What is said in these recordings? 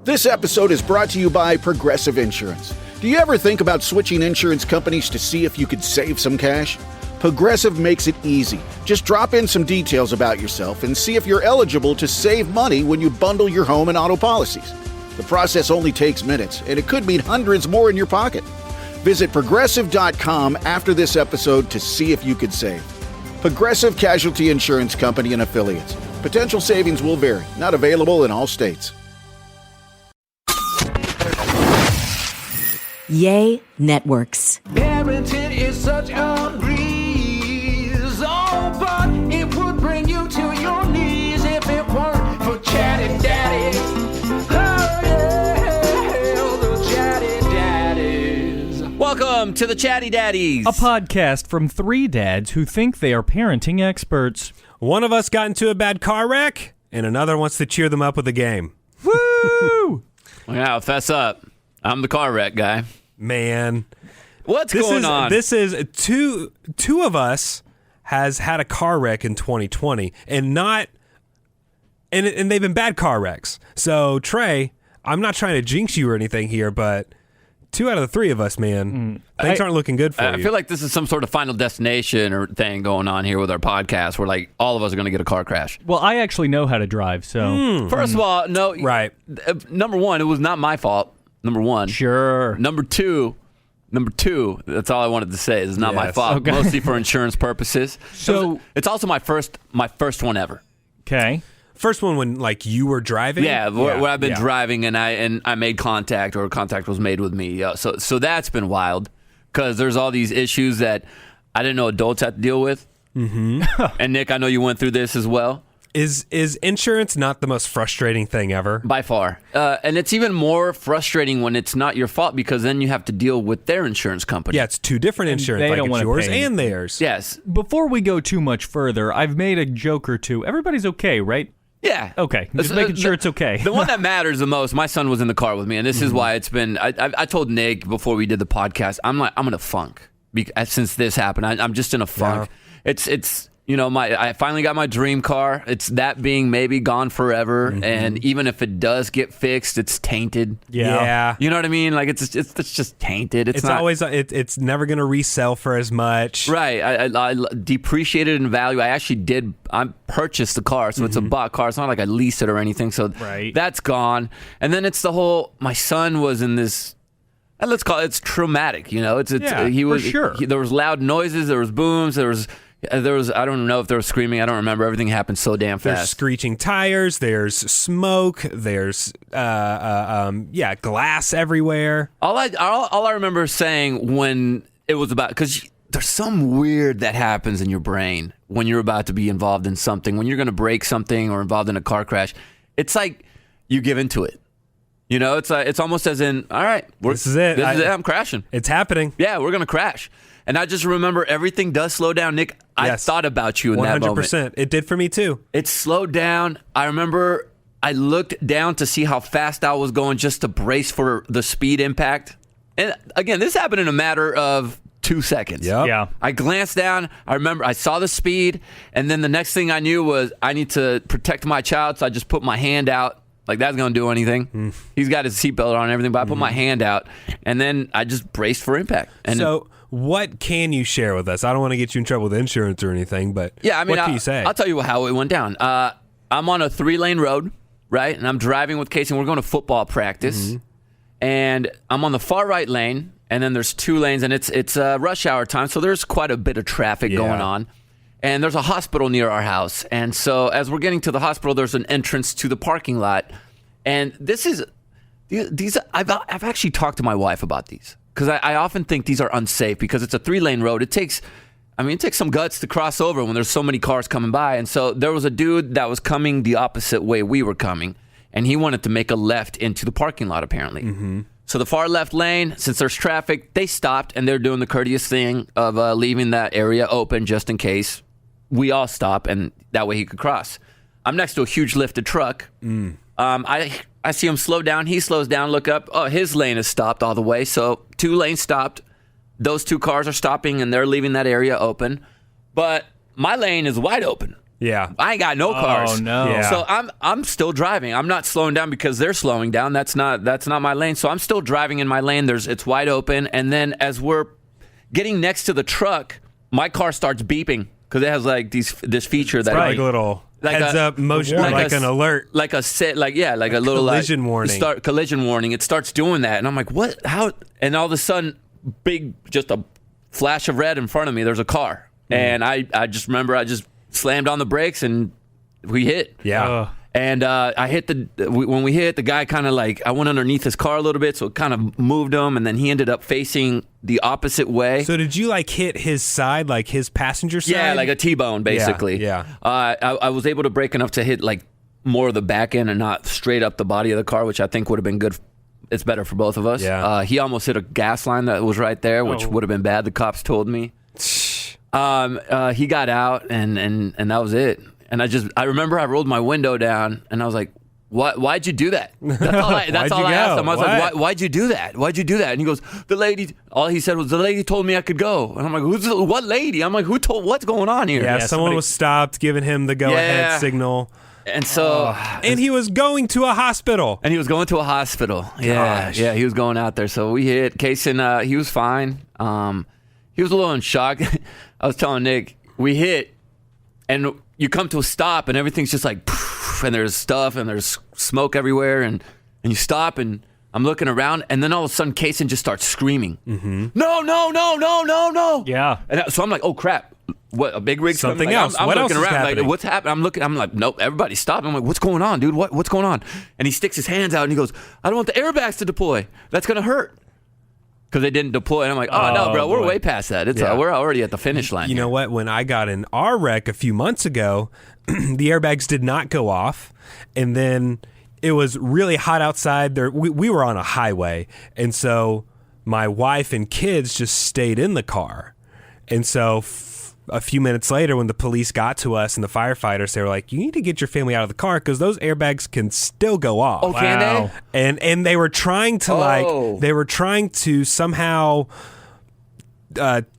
This episode is brought to you by Progressive Insurance. Do you ever think about switching insurance companies to see if you could save some cash? Progressive makes it easy. Just drop in some details about yourself and see if you're eligible to save money when you bundle your home and auto policies. The process only takes minutes, and it could mean hundreds more in your pocket. Visit Progressive.com after this episode to see if you could save. Progressive Casualty Insurance Company and Affiliates. Potential savings will vary. Not available in all states. Yay Networks. Parenting is such a breeze, oh, but it would bring you to your knees if it weren't for Chatty Daddies. Oh, yeah, the Chatty Daddies. Welcome to the Chatty Daddies. A podcast from three dads who think they are parenting experts. One of us got into a bad car wreck, and another wants to cheer them up with a game. Woo! Yeah, fess up. I'm the car wreck guy. Man. What's going on? This is two of us has had a car wreck in 2020 and they've been bad car wrecks. So Trey, I'm not trying to jinx you or anything here, but 2 out of the 3 of us, man, things aren't looking good for you. I feel like this is some sort of Final Destination or thing going on here with our podcast where like all of us are going to get a car crash. Well, I actually know how to drive, so. First of all, no. Right. Number one, it was not my fault. Number one. Sure. Number two, that's all I wanted to say. It's not my fault. Okay. Mostly for insurance purposes. So it's also my first one ever. Okay. First one when like you were driving? Yeah, where I've been driving and I made contact or contact was made with me. So that's been wild because there's all these issues that I didn't know adults had to deal with. Mm-hmm. And Nick, I know you went through this as well. Is insurance not the most frustrating thing ever? By far. And it's even more frustrating when it's not your fault because then you have to deal with their insurance company. Yeah, it's 2 different insurance. They like don't it's wanna yours pay. and theirs. Yes. Before we go too much further, I've made a joke or two. Everybody's okay, right? Yeah. Okay. Just making sure it's okay. The one that matters the most, my son was in the car with me, and this is why it's been, I told Nick before we did the podcast, I'm in a funk since this happened. I'm just in a funk. Yeah. It's you know, I finally got my dream car. It's that being maybe gone forever, and even if it does get fixed, it's tainted. Yeah. You know what I mean? Like it's just tainted. It's not, always it's never going to resell for as much. Right. I depreciated in value. I purchased the car, so it's a bought car. It's not like I leased it or anything. So that's gone. And then it's the whole. My son was in this. Let's call it's traumatic. You know, he was for sure. There was loud noises. There was booms. There was I don't know if there was screaming. I don't remember. Everything happened so damn fast. There's screeching tires. There's smoke. There's glass everywhere. All I remember saying when it was about, because there's some weird that happens in your brain when you're about to be involved in something, when you're going to break something or involved in a car crash. It's like you give into it. You know, it's almost as in, all right, this is it. I'm crashing. It's happening. Yeah, we're going to crash. And I just remember everything does slow down. Nick, Yes. I thought about you in 100%. That moment. 100%. It did for me too. It slowed down. I remember I looked down to see how fast I was going just to brace for the speed impact. And again, this happened in a matter of 2 seconds. Yep. Yeah. I glanced down. I remember I saw the speed. And then the next thing I knew was I need to protect my child. So I just put my hand out. Like, that's going to do anything. He's got his seatbelt on and everything. But I put my hand out. And then I just braced for impact. And what can you share with us? I don't want to get you in trouble with insurance or anything, but what can you say? I'll tell you how it went down. I'm on a 3-lane road, right? And I'm driving with Casey, and we're going to football practice. And I'm on the far right lane, and then there's 2 lanes, and it's rush hour time, so there's quite a bit of traffic going on. And there's a hospital near our house. And so as we're getting to the hospital, there's an entrance to the parking lot. And these I've actually talked to my wife about these. Because I often think these are unsafe because it's a 3-lane road. It takes some guts to cross over when there's so many cars coming by. And so there was a dude that was coming the opposite way we were coming, and he wanted to make a left into the parking lot, apparently. So the far left lane, since there's traffic, they stopped, and they're doing the courteous thing of leaving that area open just in case we all stop, and that way he could cross. I'm next to a huge lifted truck. I see him slow down. He slows down, look up. Oh, his lane is stopped all the way. So 2 lanes stopped. Those 2 cars are stopping, and they're leaving that area open. But my lane is wide open. Yeah. I ain't got no cars. Oh, no. Yeah. So I'm still driving. I'm not slowing down because they're slowing down. That's not my lane. So I'm still driving in my lane. It's wide open. And then as we're getting next to the truck, my car starts beeping because it has like this feature that Like a little heads up motion, like an alert. like a little collision warning. Collision warning. It starts doing that, and I'm like, what? How? And all of a sudden, just a flash of red in front of me. There's a car, and I just remember I just slammed on the brakes and we hit. Yeah. And I hit when we hit, the guy kind of like, I went underneath his car a little bit, so it kind of moved him, and then he ended up facing the opposite way. So did you like hit his side, like his passenger side? Yeah, like a T-bone, basically. Yeah. I was able to brake enough to hit like more of the back end and not straight up the body of the car, which I think would have been good. It's better for both of us. Yeah. He almost hit a gas line that was right there, which would have been bad. The cops told me. He got out, and that was it. And I remember I rolled my window down, and I was like, why'd you do that? That's all I asked him. I was like, why'd you do that? Why'd you do that? And he goes, all he said was, the lady told me I could go. And I'm like, what lady? I'm like, what's going on here? Yeah, someone was stopped, giving him the go-ahead signal. And so... and he was going to a hospital. And he was going to a hospital. Yeah, he was going out there. So we hit. Kaysen, he was fine. He was a little in shock. I was telling Nick, we hit, and you come to a stop, and everything's just like, poof, and there's stuff, and there's smoke everywhere, and you stop, and I'm looking around, and then all of a sudden, Kaysen just starts screaming, no. Yeah. And so I'm like, oh, crap. What, a big rig? Something like, else. I'm What looking else is around, happening? like, what's happening? I'm like, nope, everybody stop. I'm like, what's going on, dude? What's going on? And he sticks his hands out, and he goes, I don't want the airbags to deploy. That's going to hurt. Because they didn't deploy. And I'm like, oh no, bro, we're way past that. We're already at the finish line. You know what? When I got in our wreck a few months ago, the airbags did not go off. And then it was really hot outside. We were on a highway. And so my wife and kids just stayed in the car. And so a few minutes later, when the police got to us and the firefighters, they were like, you need to get your family out of the car because those airbags can still go off. Oh, can they? And they were trying to somehow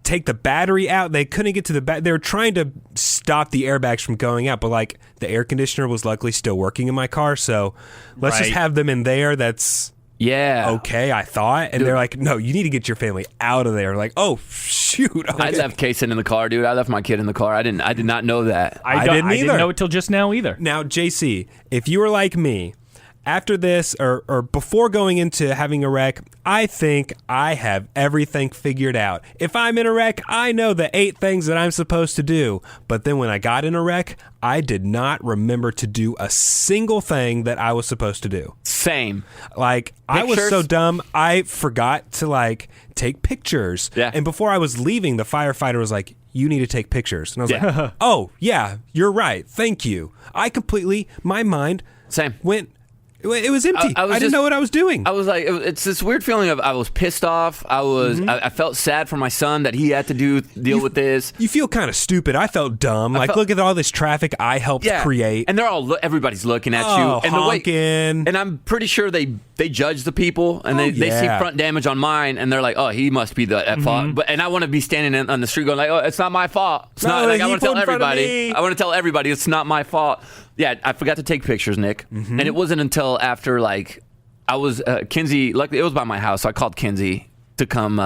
take the battery out. They couldn't get to the they were trying to stop the airbags from going out, but like the air conditioner was luckily still working in my car, so let's just have them in there. That's okay, I thought. And they're like, no, you need to get your family out of there. Like, oh shoot. Okay. I left Kaysen in the car, dude. I left my kid in the car. I did not know that. I didn't either. I didn't know it till just now either. Now, JC, if you were like me, after this or before going into having a wreck, I think I have everything figured out. If I'm in a wreck, I know the 8 things that I'm supposed to do. But then when I got in a wreck, I did not remember to do a single thing that I was supposed to do. Same. Like, I was so dumb, I forgot to, like, take pictures. Yeah. And before I was leaving, the firefighter was like, you need to take pictures. And I was like, oh, yeah, you're right. Thank you. My mind went... It was empty. I didn't know what I was doing. I was like, it's this weird feeling of I was pissed off. I felt sad for my son that he had to deal with this. You feel kind of stupid. I felt dumb. Look at all this traffic I helped create. And they're everybody's looking at you. And honking. And I'm pretty sure they judge the people, and they see front damage on mine, and they're like, oh, he must be at fault. And I want to be standing on the street going like, oh, it's not my fault. It's not. Like, I want to tell everybody. I want to tell everybody it's not my fault. Yeah, I forgot to take pictures, Nick. And it wasn't until after, like, I was Kinsey. Luckily, it was by my house, so I called Kinsey to come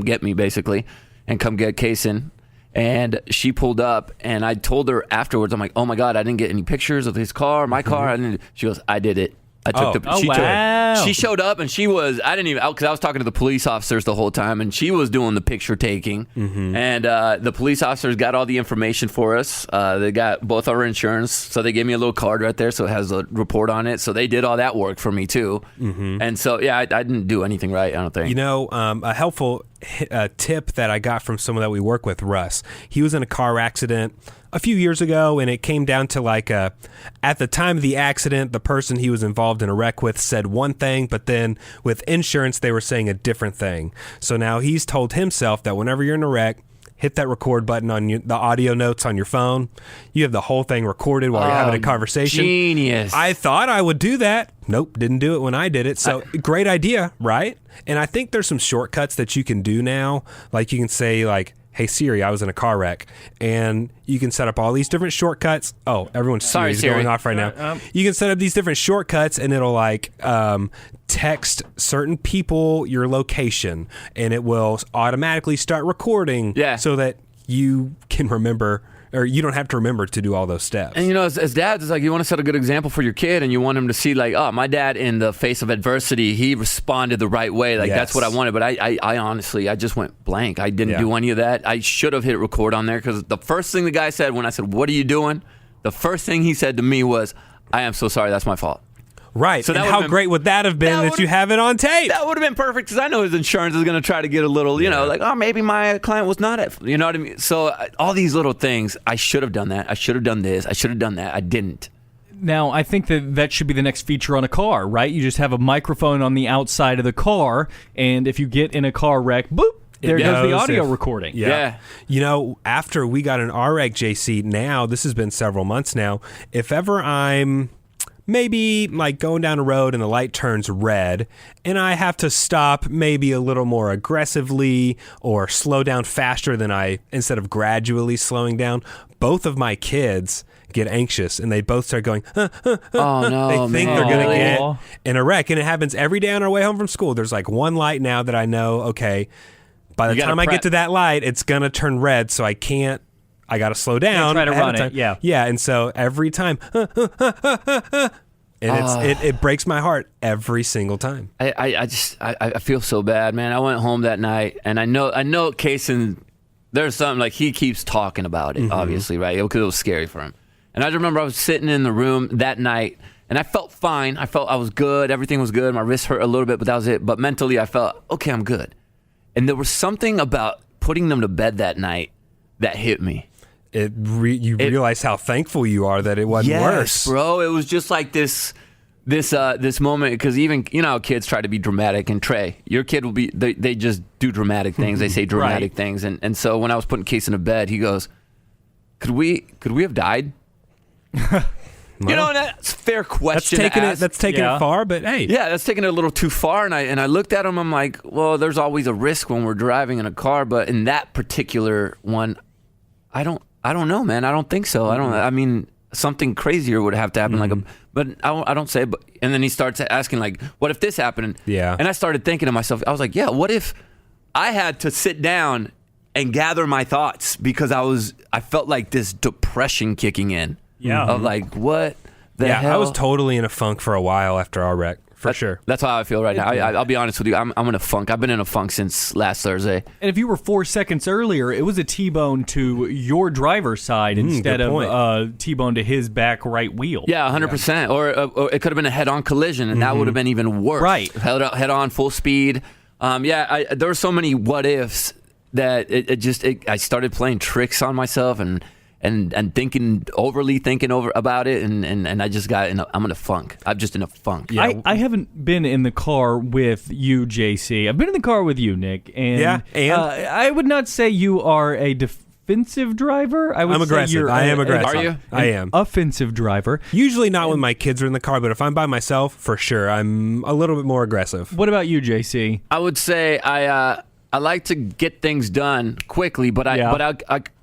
get me, basically, and come get Kaysen. And she pulled up, and I told her afterwards, I'm like, oh my God, I didn't get any pictures of his car, my car. She goes, I did it. I took she showed up, and because I was talking to the police officers the whole time, and she was doing the picture taking. And the police officers got all the information for us. They got both our insurance, so they gave me a little card right there, so it has a report on it. So they did all that work for me too. And so I didn't do anything right, I don't think. You know, a helpful tip that I got from someone that we work with, Russ. He was in a car accident a few years ago, and it came down to at the time of the accident, the person he was involved in a wreck with said one thing, but then with insurance, they were saying a different thing. So now he's told himself that whenever you're in a wreck, hit that record button on the audio notes on your phone. You have the whole thing recorded while you're having a conversation. Genius. I thought I would do that. Nope, didn't do it when I did it. So great idea, right? And I think there's some shortcuts that you can do now. Like you can say, like, hey Siri, I was in a car wreck, and you can set up all these different shortcuts. Oh, everyone's Sorry, Siri's Siri. going off right now. You can set up these different shortcuts, and it'll like text certain people your location, and it will automatically start recording, so that you can remember. Or you don't have to remember to do all those steps. And as dads, it's like you want to set a good example for your kid, and you want him to see like, oh, my dad in the face of adversity, he responded the right way. Like that's what I wanted. But I honestly, I just went blank. I didn't do any of that. I should have hit record on there, because the first thing the guy said when I said, "What are you doing?" The first thing he said to me was, "I am so sorry. That's my fault." Right. So and how great would that have been that you have it on tape? That would have been perfect, because I know his insurance is going to try to get a little, like, oh, maybe my client was not at, you know what I mean? So all these little things, I should have done that. I should have done this. I should have done that. I didn't. Now, I think that should be the next feature on a car, right? You just have a microphone on the outside of the car, and if you get in a car wreck, boop, there goes the audio recording. Yeah. You know, after we got an REC, JC, now, this has been several months now, if ever I'm maybe like going down a road and the light turns red and I have to stop maybe a little more aggressively or slow down faster than instead of gradually slowing down, both of my kids get anxious and they both start going, oh no, they think man. they're going to get in a wreck. And it happens every day on our way home from school. There's like one light now that I know, okay, by the time I get to that light, it's going to turn red, so I got to slow down. Try to run it, yeah. Yeah, and so every time, and it breaks my heart every single time. I feel so bad, man. I went home that night, and I know Kaysen, there's something, like, he keeps talking about it, obviously, right? Because it was scary for him. And I just remember I was sitting in the room that night, and I felt fine. I felt I was good. Everything was good. My wrist hurt a little bit, but that was it. But mentally, I felt, okay, I'm good. And there was something about putting them to bed that night that hit me. You realize how thankful you are that it wasn't worse, bro. It was just like this moment, because even how kids try to be dramatic, and Trey, your kid will be, they just do dramatic things. They say dramatic things, and so when I was putting Case in a bed, he goes, "Could we have died?" That's a fair question. That's taking it far, but hey, that's taking it a little too far. And I looked at him. I'm like, well, there's always a risk when we're driving in a car, but in that particular one, I don't know, man. I don't think so. I mean, something crazier would have to happen, but I don't say. But and then he starts asking, like, what if this happened? Yeah. And I started thinking to myself, I was like, what if I had to sit down and gather my thoughts, because I felt like this depression kicking in. Yeah. Of like, what the hell? I was totally in a funk for a while after our wreck. For sure. That's how I feel right now. I'll be honest with you. I'm in a funk. I've been in a funk since last Thursday. And if you were 4 seconds earlier, it was a T-bone to your driver's side instead of a T-bone to his back right wheel. Yeah, 100%. Or it could have been a head-on collision, and that would have been even worse. Right. Head-on, full speed. There were so many what-ifs that I started playing tricks on myself and overly thinking about it, and I just I'm in a funk. I'm just in a funk. Yeah. I haven't been in the car with you, JC. I've been in the car with you, Nick. And, I would not say you are a defensive driver. I'm aggressive. I am aggressive. Are you? I am. Offensive driver. Usually not when my kids are in the car, but if I'm by myself, for sure, I'm a little bit more aggressive. What about you, JC? I would say I like to get things done quickly, but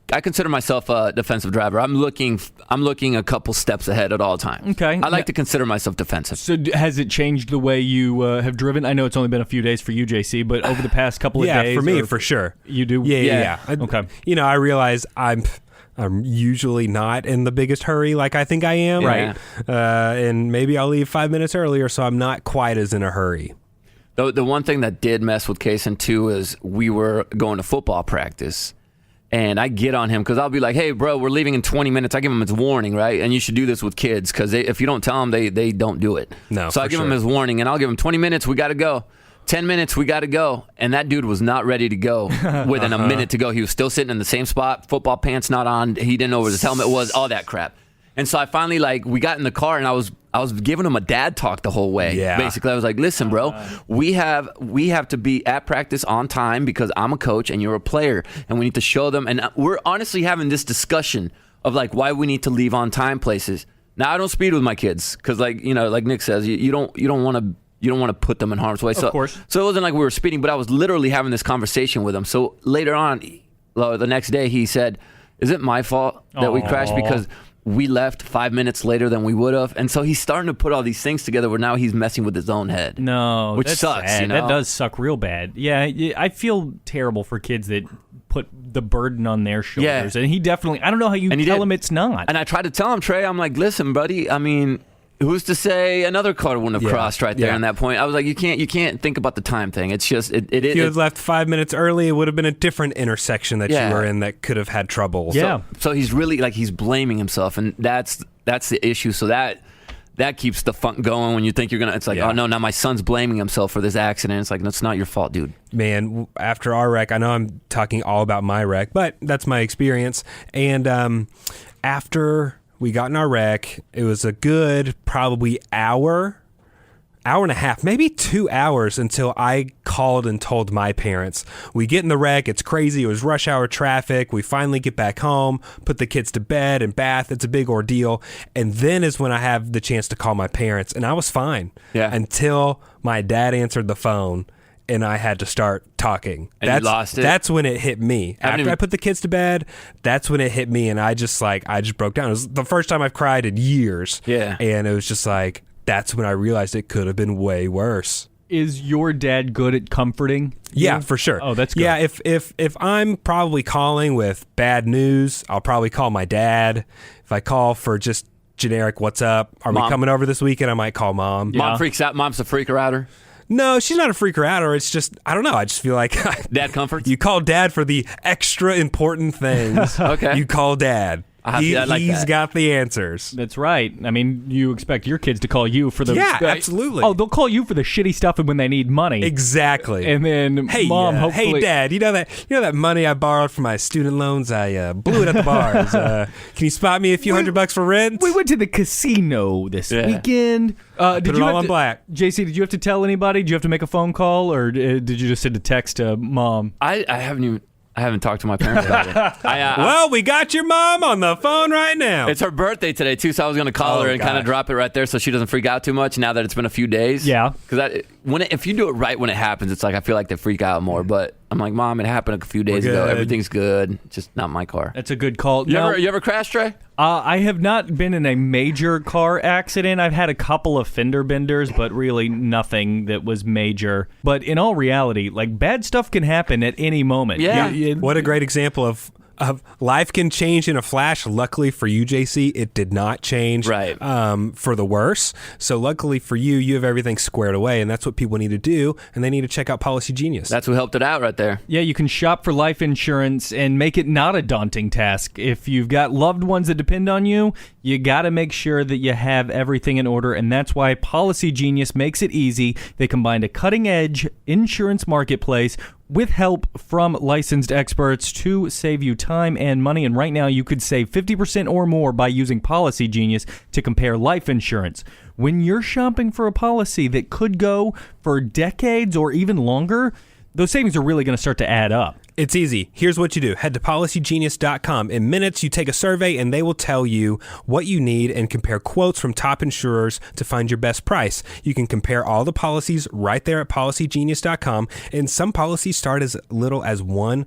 I consider myself a defensive driver. I'm looking a couple steps ahead at all times. Okay. I like to consider myself defensive. So has it changed the way you have driven? I know it's only been a few days for you, JC, but over the past couple of days. Yeah, for me, for sure. You do? Yeah. Okay. I realize I'm usually not in the biggest hurry like I think I am. Right. And maybe I'll leave 5 minutes earlier, so I'm not quite as in a hurry. The one thing that did mess with Kaysen too is we were going to football practice. And I get on him because I'll be like, hey, bro, we're leaving in 20 minutes. I give him his warning, right? And you should do this with kids, because if you don't tell them, they don't do it. No, so I give him his warning, and I'll give him 20 minutes. We got to go. 10 minutes. We got to go. And that dude was not ready to go within a minute to go. He was still sitting in the same spot, football pants not on. He didn't know where his helmet was, all that crap. And so I finally, we got in the car, and I was giving him a dad talk the whole way. Yeah. Basically, I was like, listen, bro, we have to be at practice on time because I'm a coach and you're a player, and we need to show them. And we're honestly having this discussion of why we need to leave on time places. Now, I don't speed with my kids because, like Nick says, you don't want to put them in harm's way. Of course. So it wasn't like we were speeding, but I was literally having this conversation with him. So later on, the next day he said, "Is it my fault that we crashed because we left 5 minutes later than we would have?" And so he's starting to put all these things together where now he's messing with his own head. No, which that's sucks. sad. You know? That does suck real bad. Yeah, I feel terrible for kids that put the burden on their shoulders. And he definitely, I don't know how you tell him it's not. And I tried to tell him, Trey, I'm like, listen, buddy, I mean, who's to say another car wouldn't have crossed right there in that point? I was like, you can't think about the time thing. It's just if you had left 5 minutes early, it would have been a different intersection that you were in that could have had trouble. Yeah. So he's really he's blaming himself, and that's the issue. So that keeps the funk going when you think you're gonna. It's like, oh no, now my son's blaming himself for this accident. It's like, no, it's not your fault, dude. Man, after our wreck, I know I'm talking all about my wreck, but that's my experience. And after we got in our wreck, it was a good probably hour and a half, maybe 2 hours until I called and told my parents. We get in the wreck. It's crazy. It was rush hour traffic. We finally get back home, put the kids to bed and bath. It's a big ordeal. And then is when I have the chance to call my parents. And I was fine until my dad answered the phone and I had to start talking. And you lost it? That's when it hit me. After I put the kids to bed, that's when it hit me. And I just broke down. It was the first time I've cried in years. Yeah. And it was just like, that's when I realized it could have been way worse. Is your dad good at comforting? Yeah, for sure. Oh, that's good. Yeah, if I'm probably calling with bad news, I'll probably call my dad. If I call for just generic, what's up? Are we coming over this weekend? I might call mom. Mom freaks out. Mom's a freaker outer. No, she's not a freaker outer. It's just, I don't know. I just feel like dad comforts. You call dad for the extra important things. Okay. You call dad. He's got the answers. That's right. I mean, you expect your kids to call you for the... Yeah, absolutely. Oh, they'll call you for the shitty stuff when they need money. Exactly. And then, Mom, hopefully... Hey, Dad, you know that money I borrowed for my student loans? I blew it at the bars. Can you spot me a few $100 for rent? We went to the casino this weekend. Put it all on black. JC, did you have to tell anybody? Did you have to make a phone call? Or did you just send a text to Mom? I haven't talked to my parents about it. Well, we got your mom on the phone right now. It's her birthday today, too, so I was going to call her and kind of drop it right there so she doesn't freak out too much now that it's been a few days. Yeah. Because if you do it right when it happens, it's like I feel like they freak out more. But I'm like, Mom, it happened a few days ago. Everything's good. Just not my car. That's a good call. You ever crashed, Trey? I have not been in a major car accident. I've had a couple of fender benders, but really nothing that was major. But in all reality, bad stuff can happen at any moment. Yeah. What a great example of life can change in a flash. Luckily for you, JC, it did not change for the worse. So luckily for you, you have everything squared away, and that's what people need to do, and they need to check out Policy Genius. That's who helped it out right there. Yeah, you can shop for life insurance and make it not a daunting task. If you've got loved ones that depend on you, you got to make sure that you have everything in order, and that's why Policy Genius makes it easy. They combined a cutting-edge insurance marketplace with help from licensed experts to save you time and money. And right now, you could save 50% or more by using Policy Genius to compare life insurance. When you're shopping for a policy that could go for decades or even longer, those savings are really going to start to add up. It's easy. Here's what you do. Head to policygenius.com. In minutes, you take a survey, and they will tell you what you need and compare quotes from top insurers to find your best price. You can compare all the policies right there at policygenius.com, and some policies start as little as $1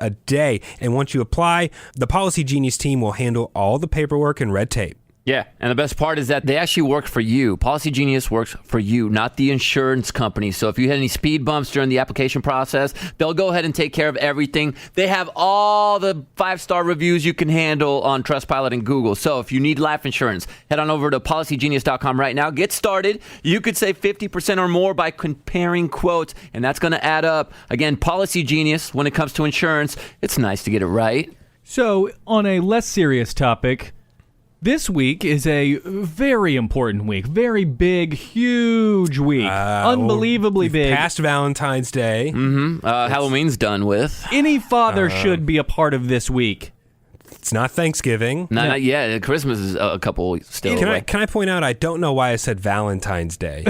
a day. And once you apply, the Policy Genius team will handle all the paperwork and red tape. Yeah, and the best part is that they actually work for you. Policy Genius works for you, not the insurance company. So if you had any speed bumps during the application process, they'll go ahead and take care of everything. They have all the 5-star reviews you can handle on Trustpilot and Google. So if you need life insurance, head on over to policygenius.com right now. Get started. You could save 50% or more by comparing quotes, and that's going to add up. Again, Policy Genius, when it comes to insurance, it's nice to get it right. So on a less serious topic, this week is a very important week. Very big, huge week. Unbelievably big. Past Valentine's Day. Mm-hmm. Halloween's done with. Any father should be a part of this week. It's not Thanksgiving. Not yet. Christmas is a couple still away. Can I point out, I don't know why I said Valentine's Day.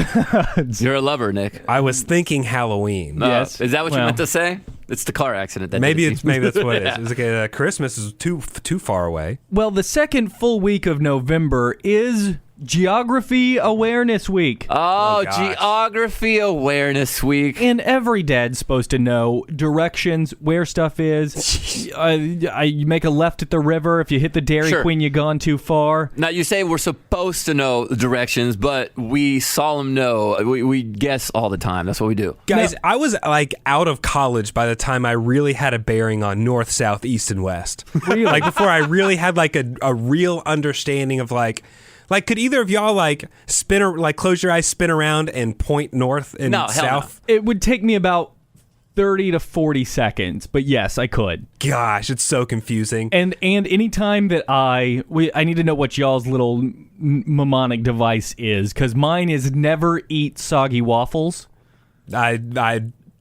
You're a lover, Nick. I was thinking Halloween. Yes. Is that what you meant to say? It's the car accident. That maybe that's what it is. It's like Christmas is too far away. Well, the second full week of November is Geography Awareness Week. Oh, gosh. Geography Awareness Week. And every dad's supposed to know directions, where stuff is. You make a left at the river. If you hit the Dairy Sure. Queen, you've gone too far. Now, you say we're supposed to know the directions, but we solemn know. We guess all the time. That's what we do. Guys, I was like out of college by the time I really had a bearing on north, south, east, and west. Really? Like before I really had like a real understanding of like could either of y'all like close your eyes, spin around, and point north and No, hell south? It would take me about 30 to 40 seconds, but yes, I could. Gosh, it's so confusing. And any time that I need to know what y'all's little mnemonic device is, because mine is never eat soggy waffles. I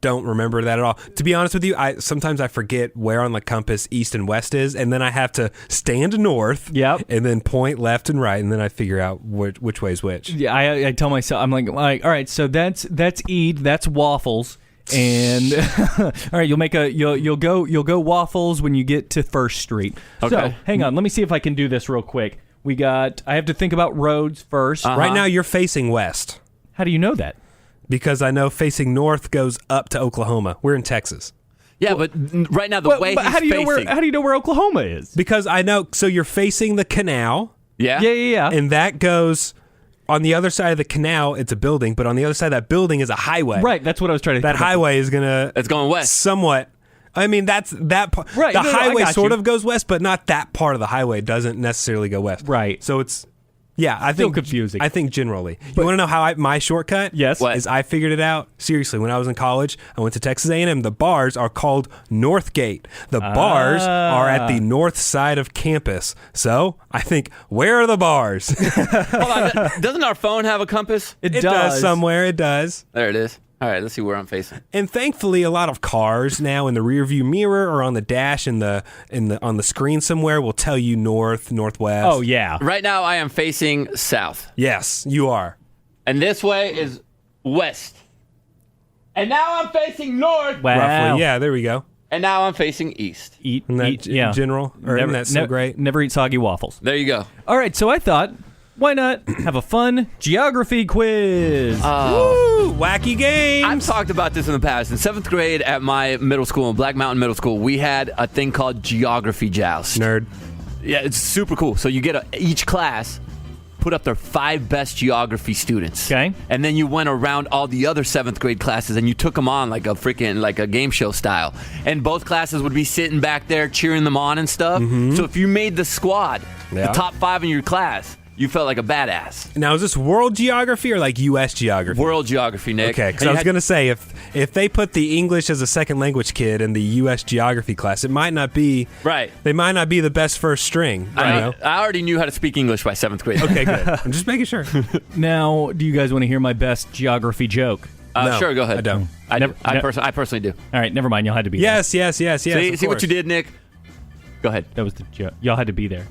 don't remember that at all. To be honest with you, sometimes I forget where on the compass east and west is, and then I have to stand north, Yep. and then point left and right, and then I figure out which way is which. Yeah, I tell myself, I'm like, all right, so that's eat, that's waffles. And all right, you'll go waffles when you get to First Street. Okay. So hang on, let me see if I can do this real quick. I have to think about roads first. Right now, you're facing west How do you know that? because I know facing north goes up to Oklahoma. We're in Texas. Yeah, but right now, the way but he's how do you facing. know where Oklahoma is? Because I know, so you're facing the canal, Yeah? Yeah. and that goes on the other side of the canal. It's a building, but on the other side of that building is a highway. Right, that's what I was trying to. That highway is gonna. It's going west. Somewhat. I mean, that's that part. Right, The no, I highway got sort you. of goes west, but not that part of the highway doesn't necessarily go west. Right. So it's. Yeah, I Still think confusing. I think generally. You want to know how my shortcut? Yes. What? Is I figured it out. Seriously, when I was in college, I went to Texas A&M. The bars are called Northgate. The bars are at the north side of campus. So I think, where are the bars? Hold on. Doesn't our phone have a compass? It It does somewhere. It does. There it is. All right, let's see where I'm facing. And thankfully, a lot of cars now in the rearview mirror or on the dash on the screen somewhere will tell you north, northwest. Oh yeah. Right now, I am facing south. Yes, you are. And this way is west. And now I'm facing north. Wow. Roughly. Yeah, there we go. And now I'm facing east. Eat, Isn't that eat, yeah. general? Or isn't that so great? Never eat soggy waffles. There you go. All right, so I thought, why not have a fun geography quiz? Woo! Wacky games. I've talked about this in the past. In 7th grade at my middle school, in Black Mountain Middle School, we had a thing called Geography Joust. Nerd. Yeah, it's super cool. So you get each class put up their 5 best geography students. Okay. And then you went around all the other 7th grade classes and you took them on like a game show style. And both classes would be sitting back there cheering them on and stuff. So if you made the squad, Yeah. the top 5 in your class, you felt like a badass. Now, is this world geography or like U.S. geography? World geography, Nick. Okay, because And I you was had- going to say, if they put the English as a second language kid in the U.S. geography class, it might not be... Right. They might not be the best first string. You know? I already knew how to speak English by 7th grade. Okay, good. I'm just making sure. Now, do you guys want to hear my best geography joke? No, Sure, go ahead. I don't. I personally do. All right, never mind. Y'all had to be there. Yes. See of what course. you did, Nick? Go ahead. That was the joke. Y'all had to be there.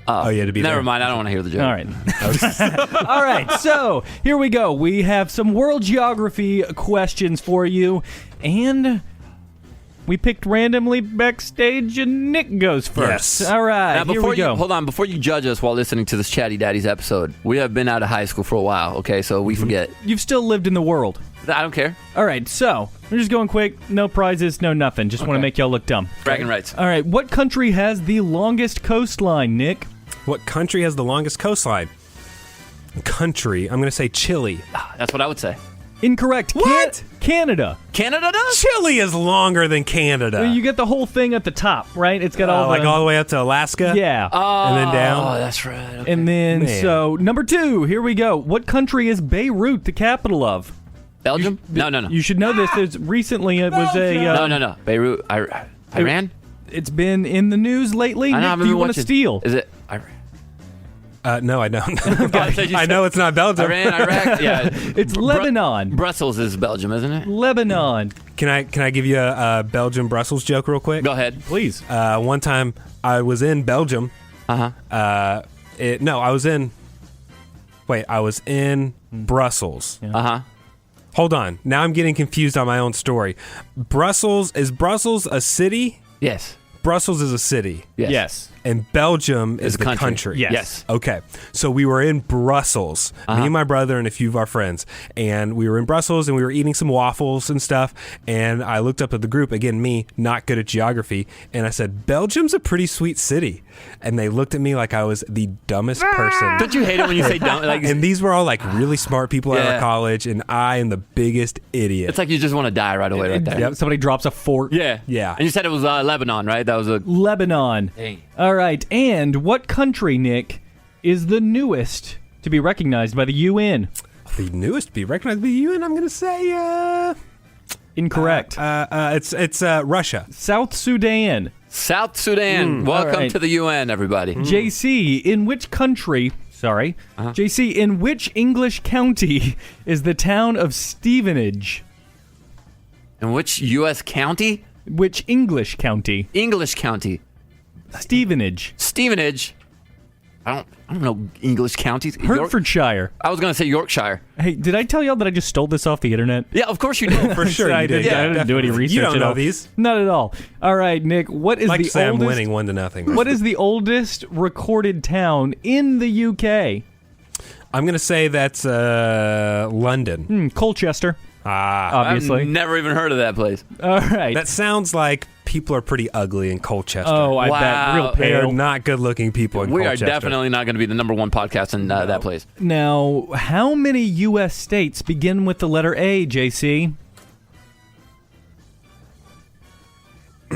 Oh, you had to be Never there. mind. I don't want to hear the joke. All right. All right. So here we go. We have some world geography questions for you, and we picked randomly backstage, and Nick goes first. Yes. All right. Now, here before we go. hold on, before you judge us while listening to this Chatty Daddies episode, we have been out of high school for a while, okay? So we forget. You've still lived in the world. I don't care. All right. So we're just going quick. No prizes. No nothing. Just want to Okay. make y'all look dumb. Bragging rights. All right. What country has the longest coastline, Nick? What country has the longest coastline? Country. I'm going to say Chile. That's what I would say. Incorrect. What? Canada. Canada does? Chile is longer than Canada. You get the whole thing at the top, right? It's got all like the, all the way up to Alaska? yeah. And then down? Oh, that's right. Okay. And then, Man. so, number 2, here we go. What country is Beirut the capital of? Belgium? No. You should know this. There's recently, it was a... No. Beirut. Iran? It's been in the news lately. I know. Nick, I've do been you want to watching. steal? Is it Iran? No, I don't. You I know it's not Belgium. Iran, Iraq? Yeah. It's Lebanon. Brussels is Belgium, isn't it? Lebanon. Can I give you a Belgium Brussels joke real quick? Go ahead. Please. One time I was in Belgium. Uh-huh. I was in Brussels. Uh-huh. Hold on. Now I'm getting confused on my own story. Is Brussels a city? Yes. Brussels is a city. Yes. Yes. And Belgium is the country. Yes. Okay. So we were in Brussels, me and my brother and a few of our friends. And we were in Brussels and we were eating some waffles and stuff. And I looked up at the group, again, me, not good at geography. And I said, Belgium's a pretty sweet city. And they looked at me like I was the dumbest person. Don't you hate it when you say dumb? Like, And these were all like really smart people out of college. And I am the biggest idiot. it's like you just want to die right away right there. Yep. Somebody drops a fork. Yeah. Yeah. And you said it was Lebanon, right? That was a... Lebanon. Dang. All right. And what country, Nick, is the newest to be recognized by the UN? The newest to be recognized by the UN, I'm going to say... Incorrect. It's Russia. South Sudan. South Sudan. Welcome all right. to the UN, everybody. JC, in which country... Sorry. JC, in which English county is the town of Stevenage? And which U.S. county? Which English county? English county. Stevenage. Stevenage. I don't know English counties. Hertfordshire. I was going to say Yorkshire. Hey, did I tell y'all that I just stole this off the internet? Yeah, of course you did. For sure I you did. didn't, I didn't do any definitely. research You don't at know all. these. Not at all. All right, Nick, what is Like the to say oldest... I'm winning 1-0. What is the oldest recorded town in the UK? I'm going to say that's London. Colchester, obviously. I've never even heard of that place. All right. That sounds like people are pretty ugly in Colchester. Oh, I Wow. bet. Real They are pale. not good-looking people in We are Colchester. definitely not going to be the number one podcast in that place. Now, how many U.S. states begin with the letter A, JC?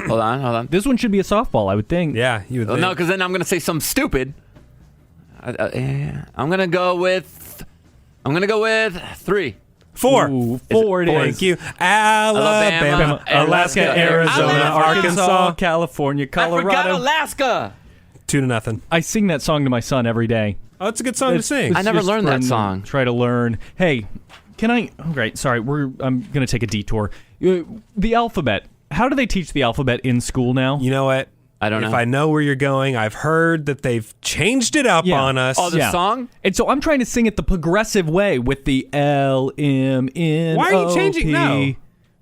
Hold on. This one should be a softball, I would think. Yeah, you would Well, think. no, because then I'm going to say something stupid. I'm going to go with 3. 4. Ooh, 4 it is. Thank you. Alabama, Alaska, Arizona, Arkansas. California, I forgot Colorado. Alaska. 2-0. I sing that song to my son every day. Oh, it's a good song to sing. I never just learned that fun to song. Try to learn. Hey, can I? Oh, great. Sorry, I'm going to take a detour. The alphabet. How do they teach the alphabet in school now? You know what? I don't know. If I know where you're going, I've heard that they've changed it up Yeah. on us. Oh, the song? And so I'm trying to sing it the progressive way with the LMN. Why are you changing? No.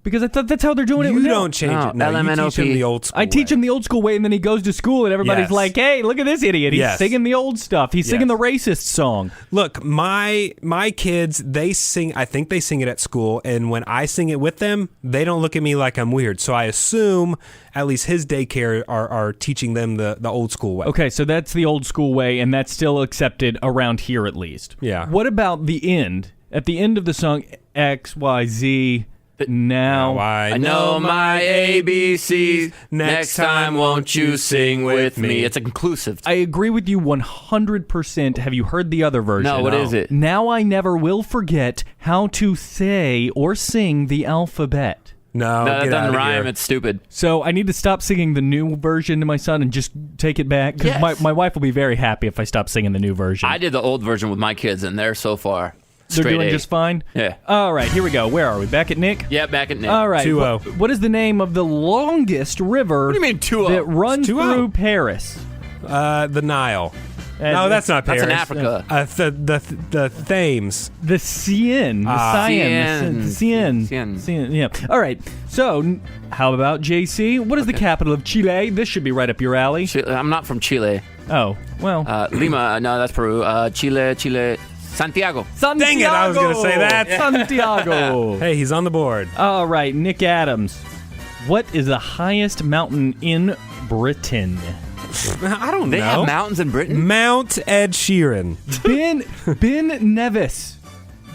Because I thought that's how they're doing it. you now. don't change No, it. No, you teach LMNOP. him the old school I teach way. him the old school way, and then he goes to school, and everybody's Yes. like, "Hey, look at this idiot! He's Yes. singing the old stuff. He's singing the Yes. racist song." Look, my kids, they sing. I think they sing it at school, and when I sing it with them, they don't look at me like I'm weird. So I assume at least his daycare are teaching them the old school way. Okay, so that's the old school way, and that's still accepted around here at least. Yeah. What about the end? At the end of the song, X, Y, Z. Now I know my ABCs. Next time, won't you sing with me? It's inclusive. I agree with you 100%. Have you heard the other version? No, what is it? Now I never will forget how to say or sing the alphabet. No, No, that get doesn't outta rhyme. here. It's stupid. So I need to stop singing the new version to my son and just take it back? Because Yes. my wife will be very happy if I stop singing the new version. I did the old version with my kids, and they're so far They're straight doing A. just fine? Yeah. All right, here we go. Where are we? Back at Nick? Yeah, back at Nick. All right. 2-0. What is the name of the longest river What do you mean 2-0? that runs 2-0. through Paris? The Nile. And No, that's not That's Paris. in Africa. The Thames. The Seine. The Seine. The Seine. Seine. Seine. Yeah. All right. So, how about JC? What is the capital of Chile? This should be right up your alley. I'm not from Chile. Oh, well. Lima. No, that's Peru. Chile. Santiago. Santiago. Dang it, I was gonna say that. Santiago. Hey, he's on the board. All right, Nick Adams. What is the highest mountain in Britain? I don't They know. have mountains in Britain? Mount Ed Sheeran. Ben Nevis.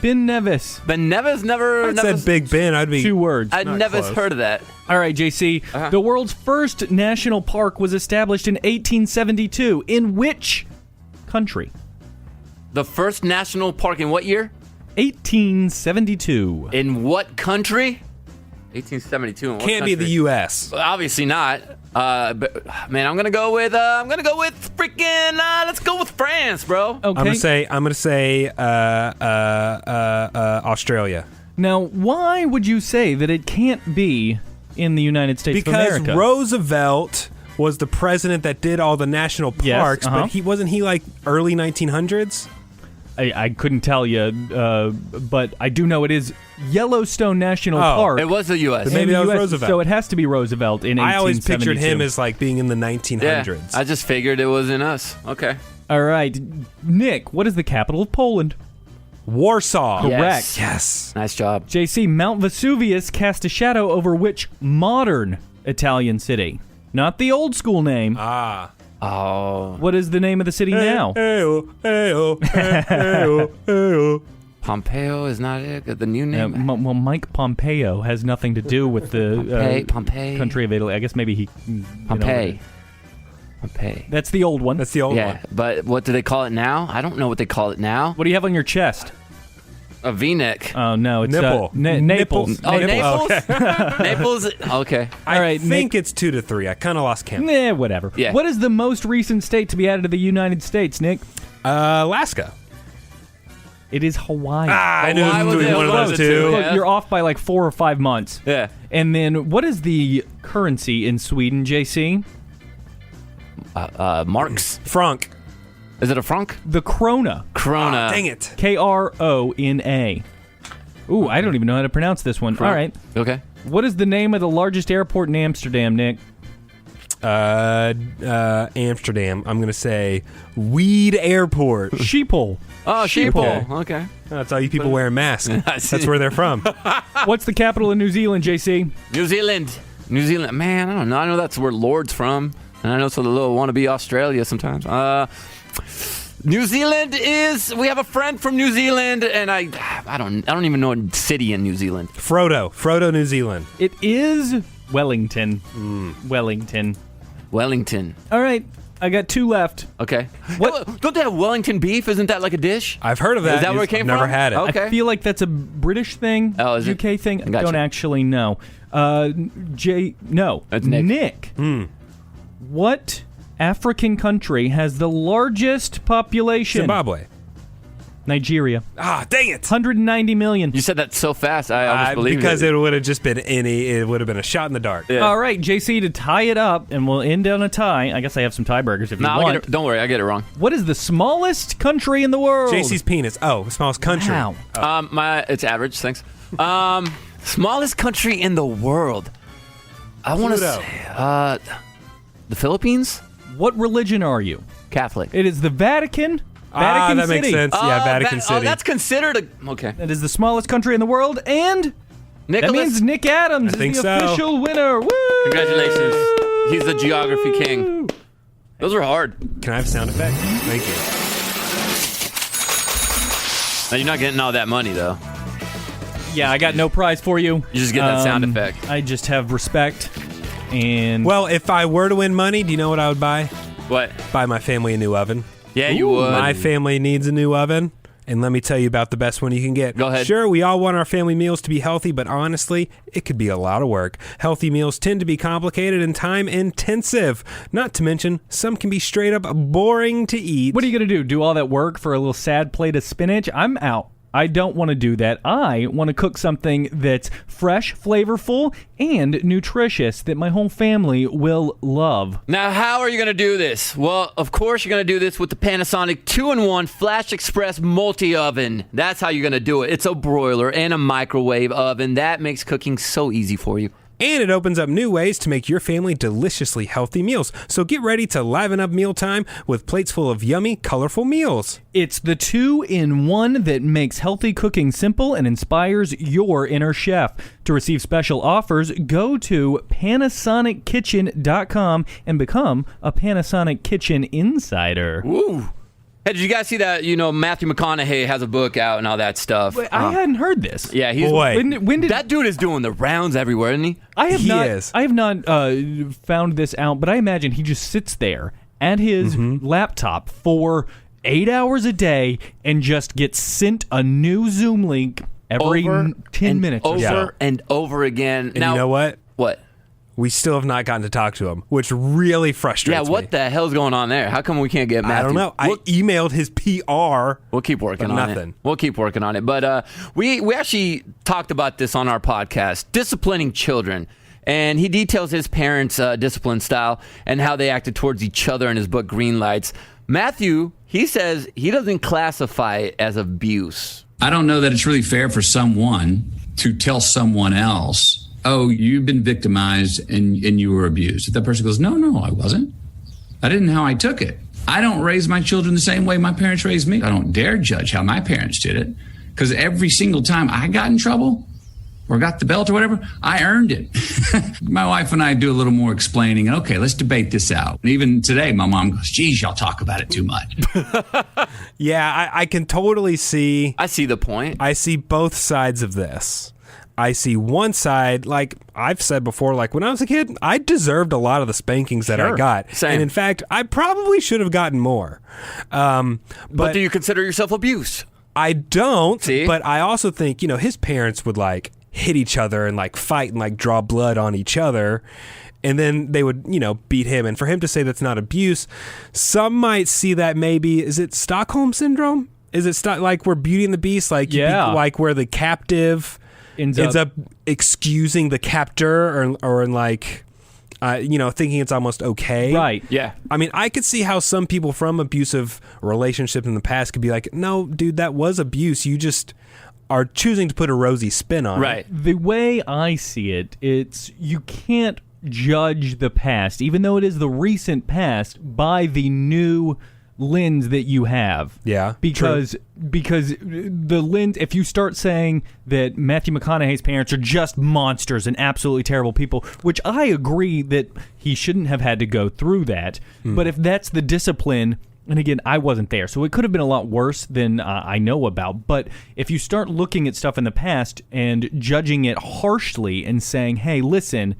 Ben Nevis. Ben Nevis never... I said Big Ben. I'd be 2 words. I'd Not never close. heard of that. All right, JC. The world's first national park was established in 1872. In which country? The first national park in what year? 1872. In what country? 1872. In what Can't be country? the U.S. Obviously not. But man, I'm gonna go with freaking. Let's go with France, bro. Okay. I'm gonna say Australia. Now, why would you say that it can't be in the United States of Because America? Roosevelt was the president that did all the national Yes, parks, but he wasn't like early 1900s. I couldn't tell you, but I do know it is Yellowstone National Park. It was the U.S. But maybe that was US, Roosevelt. So it has to be Roosevelt in 1872. I always pictured him as like being in the 1900s. Yeah, I just figured it was in us. Okay. All right. Nick, what is the capital of Poland? Warsaw. Correct. Yes. Nice job. JC, Mount Vesuvius cast a shadow over which modern Italian city? Not the old school name. Oh. What is the name of the city now? Pompeo is not it? The new name? Well, Mike Pompeo has nothing to do with the Pompeii. country of Italy. I guess maybe he... Pompeii. That's the old one. That's the old one. But what do they call it now? I don't know what they call it now. What do you have on your chest? A V-neck. Oh, no. It's Nipple. Naples. Oh, Naples. Naples? Naples? Okay. All right, I think it's 2 to 3. I kind of lost count. Whatever. Yeah. What is the most recent state to be added to the United States, Nick? Alaska. It is Hawaii. I knew Hawaii it was was doing one of close those to two. it. Look, you're off by like 4 or 5 months. Yeah. And then what is the currency in Sweden, JC? Marks. Frank. Is it a franc? The krona. Krona. Dang it. Krona. Ooh, I don't even know how to pronounce this one. All right. Okay. What is the name of the largest airport in Amsterdam, Nick? Amsterdam. I'm going to say Weed Airport. Schiphol. Oh, Schiphol. Schiphol. Okay. That's all you people wearing masks. I see. That's where they're from. What's the capital of New Zealand, JC? New Zealand. New Zealand. Man, I don't know. I know that's where Lord's from. And I know it's a little wannabe Australia sometimes. New Zealand is. We have a friend from New Zealand, and I don't even know a city in New Zealand. Frodo, New Zealand. It is Wellington. Wellington. All right. I got 2 left. Okay. What- Hey, don't they have Wellington beef? Isn't that like a dish? I've heard of that. Is that where it came Never from? had it. Okay. I feel like that's a British thing. Oh, is it? UK thing. I Gotcha. don't actually know. No. That's Nick. What African country has the largest population? Zimbabwe. Nigeria. Dang it. 190 million. You said that so fast. I almost believed because it. it would have just been it would have been a shot in the dark. Yeah. All right, JC, to tie it up, and we'll end on a tie. I guess I have some tiebreakers if you No, I'll want. get it, don't worry. I get it wrong. What is the smallest country in the world? JC's penis. Smallest country. Wow. It's average. Thanks. Smallest country in the world. I want to Pluto. say the Philippines. What religion are you? Catholic. It is the Vatican. Vatican that City. makes sense. Yeah, Vatican City. that's considered a okay. That is the smallest country in the world, and Nicholas, that means Nick Adams I think is the so. official winner. Woo! congratulations. He's the geography king. Those are hard. Can I have a sound effect? Thank you. Now, you're not getting all that money though. Yeah, I got no prize for you. You just get that sound effect. I just have respect. And Well, if I were to win money, do you know what I would buy? What? Buy my family a new oven. Yeah, you would. My family needs a new oven. And let me tell you about the best one you can get. Go ahead. Sure, we all want our family meals to be healthy, but honestly, it could be a lot of work. Healthy meals tend to be complicated and time intensive. Not to mention, some can be straight up boring to eat. what are you going to do? Do all that work for a little sad plate of spinach? I'm out. I don't want to do that. I want to cook something that's fresh, flavorful, and nutritious that my whole family will love. Now, how are you going to do this? Well, of course, you're going to do this with the Panasonic 2-in-1 Flash Express Multi-Oven. That's how you're going to do it. It's a broiler and a microwave oven. That makes cooking so easy for you. And it opens up new ways to make your family deliciously healthy meals. So get ready to liven up mealtime with plates full of yummy, colorful meals. It's the 2-in-1 that makes healthy cooking simple and inspires your inner chef. To receive special offers, go to PanasonicKitchen.com and become a Panasonic Kitchen Insider. Woo! Hey, did you guys see that? You know, Matthew McConaughey has a book out and all that stuff. I hadn't heard this. Yeah, he's Boy. When did that dude is doing the rounds everywhere, isn't he? I have He not. is. I have not found this out, but I imagine he just sits there at his laptop for 8 hours a day and just gets sent a new Zoom link every Over 10 and minutes. or so. over and over again. And you know what? What? We still have not gotten to talk to him, which really frustrates Yeah, me. what the hell's going on there? How come we can't get Matthew? I don't know. I emailed his PR. We'll keep working But on nothing. it. We'll keep working on it. But we actually talked about this on our podcast, disciplining children. And he details his parents' discipline style and how they acted towards each other in his book, Green Lights. Matthew, he says he doesn't classify it as abuse. I don't know that it's really fair for someone to tell someone else, oh, you've been victimized and you were abused. If that person goes, no, I wasn't. I didn't know how I took it. I don't raise my children the same way my parents raised me. I don't dare judge how my parents did it, because every single time I got in trouble or got the belt or whatever, I earned it. My wife and I do a little more explaining. Okay, let's debate this out. And even today, my mom goes, geez, y'all talk about it too much. Yeah, I can totally see. I see the point. I see both sides of this. I see one side, like I've said before, like when I was a kid, I deserved a lot of the spankings that I got. Same. And in fact, I probably should have gotten more. But do you consider yourself abused? I don't, See? but I also think, his parents would like hit each other and like fight and like draw blood on each other. And then they would, beat him. And for him to say that's not abuse, some might see that maybe, is it Stockholm Syndrome? Is it like where Beauty and the Beast, like, like where the captive ends up excusing the captor or like, thinking it's almost okay. Right. Yeah. I mean, I could see how some people from abusive relationships in the past could be like, no, dude, that was abuse. You just are choosing to put a rosy spin on it. Right. The way I see it, it's you can't judge the past, even though it is the recent past, by the new lens that you have. Yeah, because the lens, if you start saying that Matthew McConaughey's parents are just monsters and absolutely terrible people, which I agree that he shouldn't have had to go through that, but if that's the discipline, and again, I wasn't there, so it could have been a lot worse than I know about, but if you start looking at stuff in the past and judging it harshly and saying, hey, listen,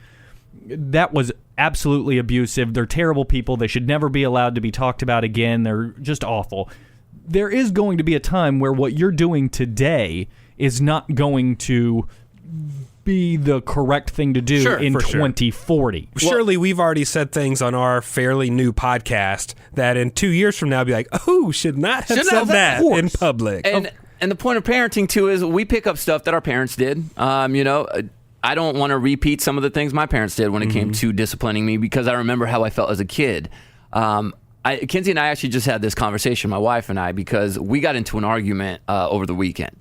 that was absolutely abusive. They're terrible people. They should never be allowed to be talked about again. They're just awful. There is going to be a time where what you're doing today is not going to be the correct thing to do in 2040. Surely we've already said things on our fairly new podcast that in 2 years from now be like, oh, should not have said that in public. And the point of parenting, too, is we pick up stuff that our parents did. I don't want to repeat some of the things my parents did when it came to disciplining me, because I remember how I felt as a kid. Kinsey and I actually just had this conversation, my wife and I, because we got into an argument over the weekend.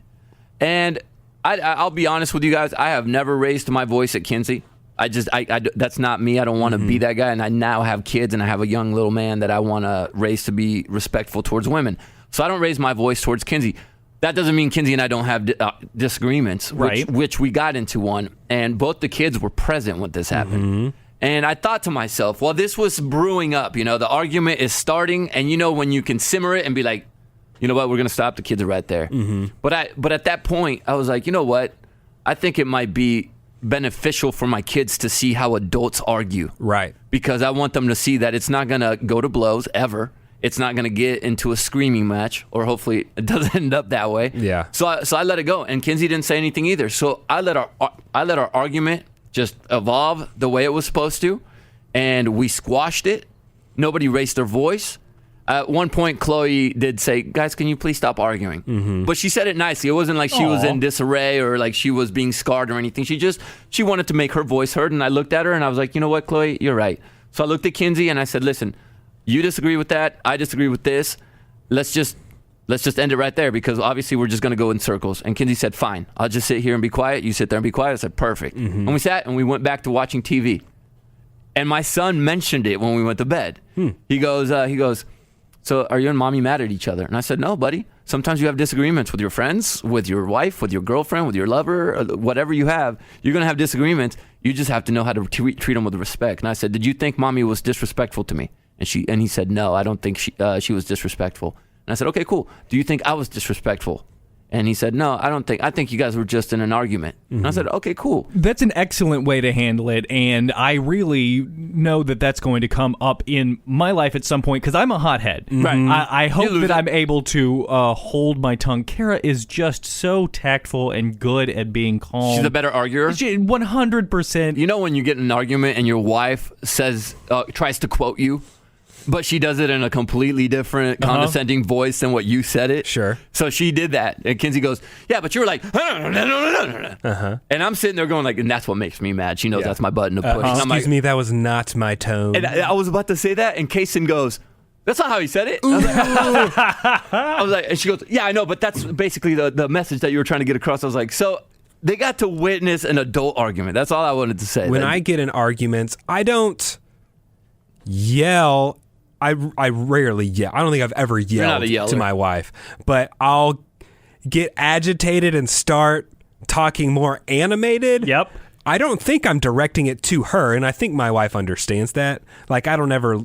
And I'll be honest with you guys, I have never raised my voice at Kinsey. That's not me. I don't want to be that guy. And I now have kids, and I have a young little man that I want to raise to be respectful towards women. So I don't raise my voice towards Kinsey. That doesn't mean Kinsey and I don't have disagreements, which we got into one, and both the kids were present when this happened. And I thought to myself, well, this was brewing up. The argument is starting, and when you can simmer it and be like, you know what, we're going to stop. The kids are right there. But at that point, I was like, you know what, I think it might be beneficial for my kids to see how adults argue. Right. Because I want them to see that it's not going to go to blows ever. It's not going to get into a screaming match, or hopefully it doesn't end up that way. Yeah. So I let it go, and Kinsey didn't say anything either. So I let our argument just evolve the way it was supposed to, and we squashed it. Nobody raised their voice. At one point, Chloe did say, "Guys, can you please stop arguing?" But she said it nicely. It wasn't like she was in disarray or like she was being scarred or anything. She wanted to make her voice heard, and I looked at her and I was like, "You know what, Chloe, you're right." So I looked at Kinsey and I said, "Listen, you disagree with that. I disagree with this. Let's just end it right there, because obviously we're just going to go in circles." And Kinsey said, "Fine. I'll just sit here and be quiet. You sit there and be quiet." I said, "Perfect." And we sat and we went back to watching TV. And my son mentioned it when we went to bed. He goes, "So are you and mommy mad at each other?" And I said, "No, buddy. Sometimes you have disagreements with your friends, with your wife, with your girlfriend, with your lover, whatever you have. You're going to have disagreements. You just have to know how to treat them with respect." And I said, "Did you think mommy was disrespectful to me?" And he said, "No, I don't think she was disrespectful." And I said, "Okay, cool. Do you think I was disrespectful?" And he said, "No, I don't think. I think you guys were just in an argument." And I said, "Okay, cool." That's an excellent way to handle it, and I really know that that's going to come up in my life at some point, because I'm a hothead. Right. I hope that I'm able to hold my tongue. Kara is just so tactful and good at being calm. She's a better arguer. 100%. You know when you get in an argument and your wife tries to quote you, but she does it in a completely different, condescending voice than what you said it. Sure. So she did that. And Kinsey goes, "Yeah, but you were like," and I'm sitting there going like, and that's what makes me mad. She knows that's my button to push. And I'm Excuse me, that was not my tone. And I was about to say that, and Kaysen goes, That's not how he said it. I was like, and she goes, yeah, I know, but that's basically the message that you were trying to get across. I was like, so they got to witness an adult argument. That's all I wanted to say. When I get in arguments, I don't yell. I rarely yell. I don't think I've ever yelled to my wife, but I'll get agitated and start talking more animated. Yep. I don't think I'm directing it to her, and I think my wife understands that. Like, I don't ever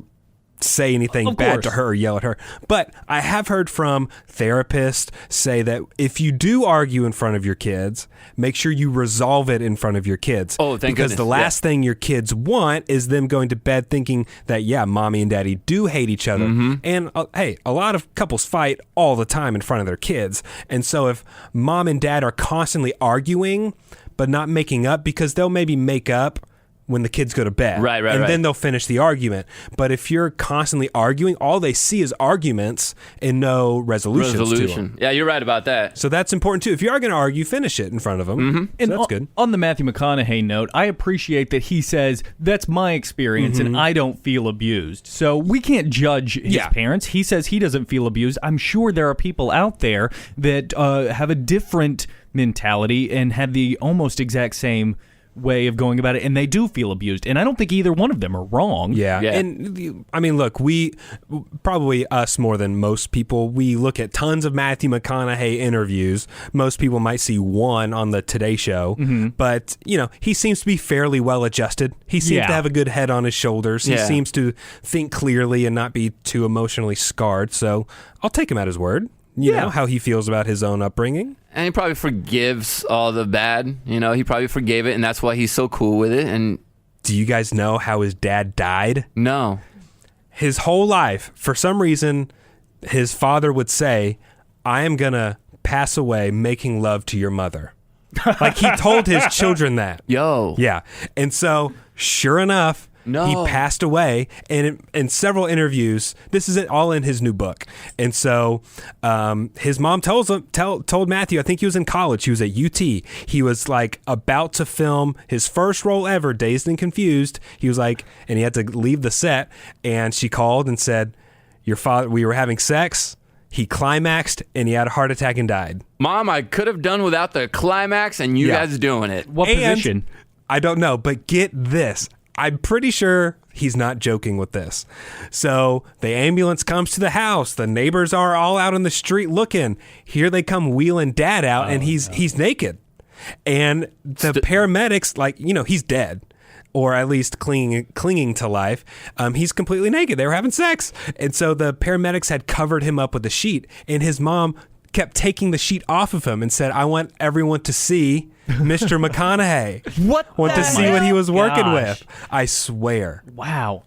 say anything bad to her or yell at her. But I have heard from therapists say that if you do argue in front of your kids, make sure you resolve it in front of your kids. Oh, thank Because goodness. the last thing your kids want is them going to bed thinking that, yeah, mommy and daddy do hate each other. And hey, a lot of couples fight all the time in front of their kids. And so if mom and dad are constantly arguing but not making up, because they'll maybe make up when the kids go to bed. Right. And then they'll finish the argument. But if you're constantly arguing, all they see is arguments and no resolutions to them. Yeah, you're right about that. So that's important too. If you are going to argue, finish it in front of them. And So that's good. On the Matthew McConaughey note, I appreciate that he says, that's my experience and I don't feel abused. So we can't judge his parents. He says he doesn't feel abused. I'm sure there are people out there that have a different mentality and have the almost exact same way of going about it, and they do feel abused. And I don't think either one of them are wrong. Yeah. And I mean, look, we probably us more than most people, we look at tons of Matthew McConaughey interviews. Most people might see one on the Today Show, but you know, he seems to be fairly well adjusted. He seems to have a good head on his shoulders. He seems to think clearly and not be too emotionally scarred. So I'll take him at his word. You know, how he feels about his own upbringing. And he probably forgives all the bad. You know, he probably forgave it, and that's why he's so cool with it. And do you guys know how his dad died? No. His whole life, for some reason, his father would say, I am going to pass away making love to your mother. Like, he told his children that. Yo. Yeah. And so, sure enough, he passed away. And in several interviews, this is all in his new book. And so his mom told Matthew, I think he was in college, he was at UT. He was like about to film his first role ever, Dazed and Confused. He was like, and he had to leave the set. And she called and said, your father, we were having sex. He climaxed and he had a heart attack and died. Mom, I could have done without the climax and you guys doing it. What position? I don't know, but get this. I'm pretty sure he's not joking with this. So the ambulance comes to the house. The neighbors are all out on the street looking. Here they come wheeling dad out, and he's naked. And the paramedics, like, you know, he's dead. Or at least clinging to life. He's completely naked. They were having sex. And so the paramedics had covered him up with a sheet. And his mom kept taking the sheet off of him and said, I want everyone to see Mr. McConaughey. Want to see what he was working with. I swear. Wow.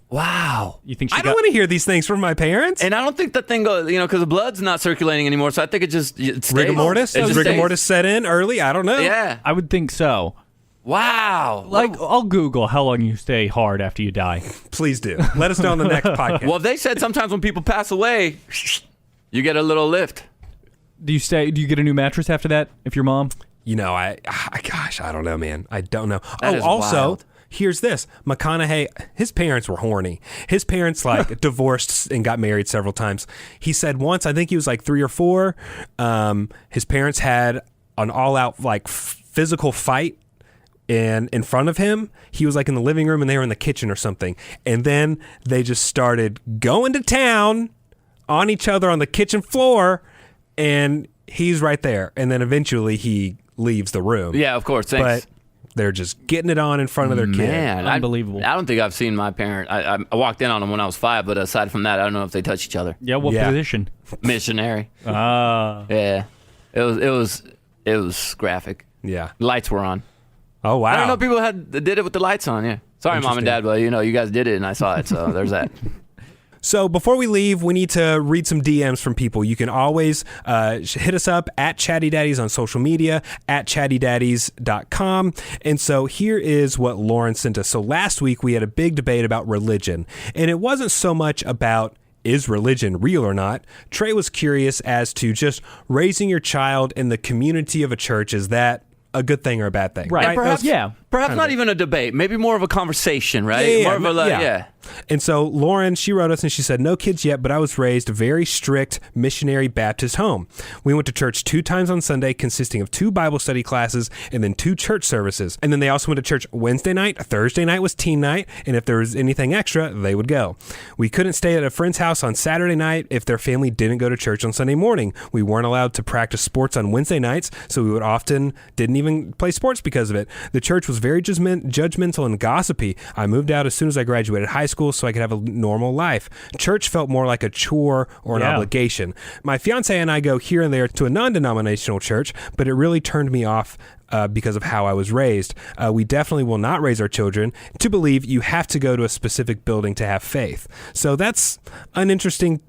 You think I don't want to hear these things from my parents. And I don't think that thing goes, you know, because the blood's not circulating anymore. So I think it stays. Rigor mortis? It Does just rigor stays. mortis set in early? I don't know. Yeah. I would think so. Wow. Like, I'll Google how long you stay hard after you die. Please do. Let us know on the next podcast. Well, they said sometimes when people pass away, you get a little lift. Do you get a new mattress after that if you're mom? You know, gosh, I don't know, man. I don't know. That is also, wild. here's this. McConaughey, his parents were horny. His parents, like, divorced and got married several times. He said once, I think he was like 3 or 4, his parents had an all-out, like, physical fight in front of him. He was, like, in the living room and they were in the kitchen or something. And then they just started going to town on each other on the kitchen floor, and he's right there. And then eventually he leaves the room. Yeah, of course. Thanks. But they're just getting it on in front of their kid. Man, Unbelievable. I don't think I've seen my parent. I walked in on them when I was 5, but aside from that, I don't know if they touch each other. Yeah, what position? Missionary. Yeah. It was graphic. Yeah. Lights were on. Oh, wow. I don't know if people did it with the lights on, yeah. Sorry, Mom and Dad, but you know, you guys did it and I saw it, so there's that. So before we leave, we need to read some DMs from people. You can always hit us up at Chatty Daddies on social media, at chattydaddies.com. And so here is what Lauren sent us. So last week we had a big debate about religion, and it wasn't so much about is religion real or not. Trey was curious as to just raising your child in the community of a church. Is that a good thing or a bad thing? Right. That was- Yeah. Perhaps not even a debate. Maybe more of a conversation, right? More of a yeah. And so Lauren, she wrote us and she said, no kids yet, but I was raised a very strict missionary Baptist home. We went to church 2 times on Sunday, consisting of 2 Bible study classes and then 2 church services. And then they also went to church Wednesday night. Thursday night was teen night. And if there was anything extra, they would go. We couldn't stay at a friend's house on Saturday night if their family didn't go to church on Sunday morning. We weren't allowed to practice sports on Wednesday nights, so we would often didn't even play sports because of it. The church was very judgmental and gossipy. I moved out as soon as I graduated high school so I could have a normal life. Church felt more like a chore or an obligation. My fiance and I go here and there to a non-denominational church, but it really turned me off because of how I was raised. We definitely will not raise our children to believe you have to go to a specific building to have faith. So that's an interesting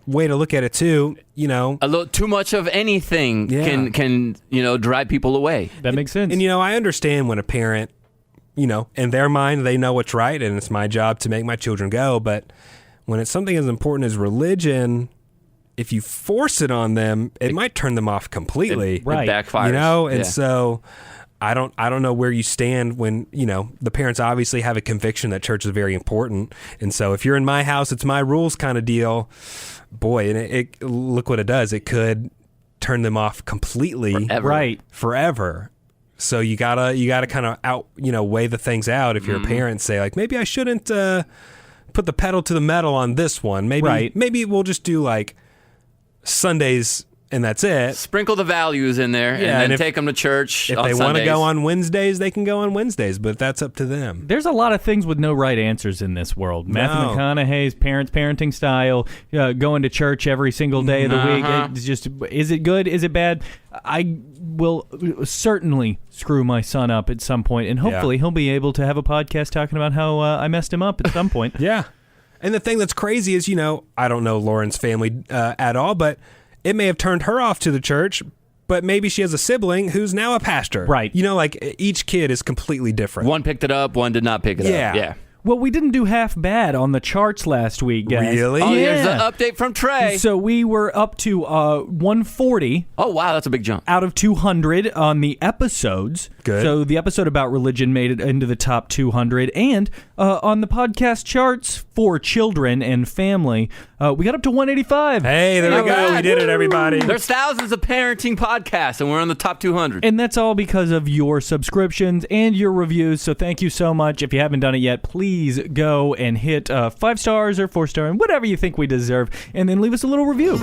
way to look at it too. You know, a little too much of anything can drive people away. That makes sense. And I understand when a parent, in their mind they know what's right, and it's my job to make my children go. But when it's something as important as religion, if you force it on them, it might turn them off completely. It backfires. And so I don't know where you stand when, the parents obviously have a conviction that church is very important. And so if you're in my house, it's my rules kind of deal. Boy, and it look what it does. It could turn them off completely. Forever. So you gotta kind of weigh the things out. If you're a parent, say like, maybe I shouldn't put the pedal to the metal on this one. Maybe we'll just do like Sundays and that's it. Sprinkle the values in there, and then take them to church. If they want to go on Wednesdays, they can go on Wednesdays, but that's up to them. There's a lot of things with no right answers in this world. Matthew McConaughey's parenting style, going to church every single day of the week. It's just, is it good? Is it bad? I will certainly screw my son up at some point, and hopefully he'll be able to have a podcast talking about how I messed him up at some point. And the thing that's crazy is, I don't know Lauren's family at all, but it may have turned her off to the church, but maybe she has a sibling who's now a pastor. Right. Like each kid is completely different. One picked it up, one did not pick it up. Yeah. Well, we didn't do half bad on the charts last week, guys. Really? Oh, here's the update from Trey. So we were up to 140. Oh, wow, that's a big jump. Out of 200 on the episodes. Good. So the episode about religion made it into the top 200. And on the podcast charts for children and family, we got up to 185. Hey, there we go. We did it, everybody. There's thousands of parenting podcasts, and we're on the top 200. And that's all because of your subscriptions and your reviews. So thank you so much. If you haven't done it yet, please go and hit 5 stars or 4 stars, whatever you think we deserve, and then leave us a little review.